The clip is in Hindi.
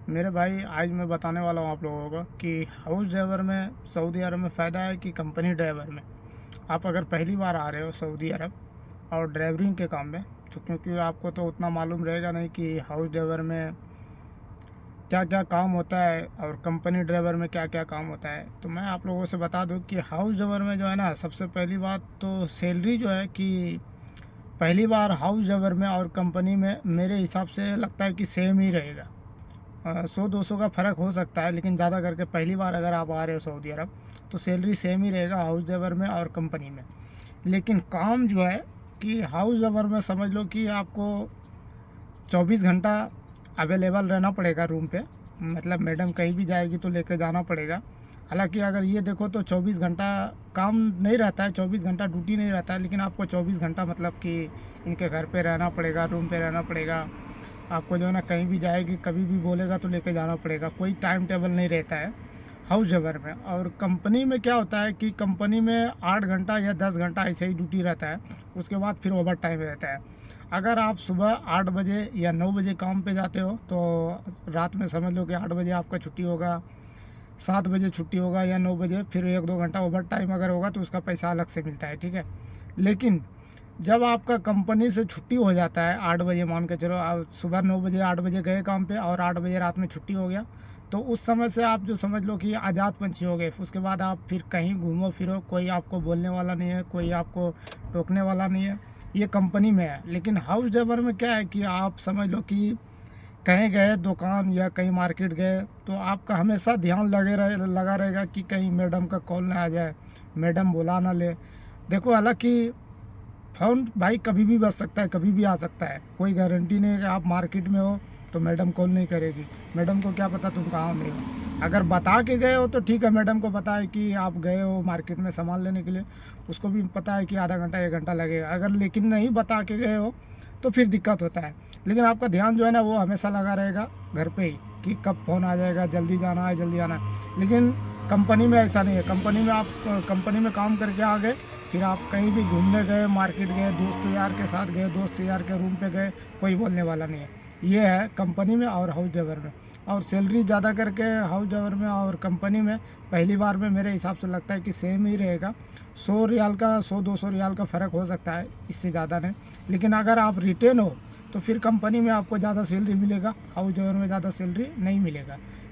मेरे भाई आज मैं बताने वाला हूँ आप लोगों को कि हाउस ड्राइवर में सऊदी अरब में फ़ायदा है कि कंपनी ड्राइवर में। आप अगर पहली बार आ रहे हो सऊदी अरब और ड्राइवरिंग के काम में, तो क्योंकि आपको तो उतना मालूम रहेगा नहीं कि हाउस ड्राइवर में क्या क्या काम होता है और कंपनी ड्राइवर में क्या क्या काम होता है। तो मैं आप लोगों से बता दूं कि हाउस ड्राइवर में जो है ना, सबसे पहली बात तो सैलरी जो है कि पहली बार हाउस ड्राइवर में और कंपनी में मेरे हिसाब से लगता है कि सेम ही रहेगा। 100-200 का फ़र्क हो सकता है, लेकिन ज़्यादा करके पहली बार अगर आप आ रहे हो सऊदी अरब तो सैलरी सेम ही रहेगा हाउस ड्राइवर में और कंपनी में। लेकिन काम जो है कि हाउस ड्राइवर में समझ लो कि आपको 24 घंटा अवेलेबल रहना पड़ेगा रूम पे। मतलब मैडम कहीं भी जाएगी तो लेके जाना पड़ेगा। हालांकि अगर ये देखो तो 24 घंटा काम नहीं रहता है, 24 घंटा ड्यूटी नहीं रहता है, लेकिन आपको 24 घंटा मतलब कि इनके घर पे रहना पड़ेगा, रूम पे रहना पड़ेगा। आपको जो है ना, कहीं भी जाएगी कभी भी बोलेगा तो लेके जाना पड़ेगा, कोई टाइम टेबल नहीं रहता है हाउस ड्राइवर में। और कंपनी में क्या होता है कि कंपनी में 8 घंटा या 10 घंटा ऐसे ही ड्यूटी रहता है, उसके बाद फिर ओवर टाइम रहता है। अगर आप सुबह 8 बजे या 9 बजे काम पे जाते हो तो रात में समझ लो कि 8 बजे आपका छुट्टी होगा, 7 बजे छुट्टी होगा या 9 बजे, फिर 1-2 घंटा ओवर टाइम अगर होगा तो उसका पैसा अलग से मिलता है, ठीक है। लेकिन जब आपका कंपनी से छुट्टी हो जाता है 8 बजे, मान के चलो आप सुबह 9 बजे 8 बजे गए काम पे और 8 बजे रात में छुट्टी हो गया, तो उस समय से आप जो समझ लो कि आज़ाद पंछी हो गए। उसके बाद आप फिर कहीं घूमो फिरो, कोई आपको बोलने वाला नहीं है, कोई आपको टोकने वाला नहीं है। ये कंपनी में है। लेकिन हाउस ड्राइवर में क्या है कि आप समझ लो कि कहीं गए दुकान या कहीं मार्केट गए तो आपका हमेशा ध्यान लगा रहेगा कि कहीं मैडम का कॉल ना आ जाए, मैडम बुला ना ले। देखो, हालांकि फ़ोन भाई कभी भी बज सकता है, कभी भी आ सकता है, कोई गारंटी नहीं है कि आप मार्केट में हो तो मैडम कॉल नहीं करेगी। मैडम को क्या पता तुम कहाँ नहीं हो। अगर बता के गए हो तो ठीक है, मैडम को पता है कि आप गए हो मार्केट में सामान लेने के लिए, उसको भी पता है कि आधा घंटा 1 घंटा लगेगा। अगर लेकिन नहीं बता के गए हो तो फिर दिक्कत होता है। लेकिन आपका ध्यान जो है ना वो हमेशा लगा रहेगा घर पे ही कि कब फ़ोन आ जाएगा, जल्दी जाना है, जल्दी आना है। लेकिन कंपनी में ऐसा नहीं है। कंपनी में आप कंपनी में काम करके आ गए, फिर आप कहीं भी घूमने गए, मार्केट गए, दोस्त यार के साथ गए, दोस्त यार के रूम पे गए, कोई बोलने वाला नहीं है। ये है कंपनी में और हाउस ड्राइवर में। और सैलरी ज़्यादा करके हाउस ड्राइवर में और कंपनी में पहली बार में मेरे हिसाब से लगता है कि सेम ही रहेगा। 100 रियाल का, 100-200 रियाल का फ़र्क हो सकता है, इससे ज़्यादा नहीं। लेकिन अगर आप रिटेन हो तो फिर कंपनी में आपको ज़्यादा सैलरी मिलेगा, हाउस ड्राइवर में ज़्यादा सैलरी नहीं मिलेगा।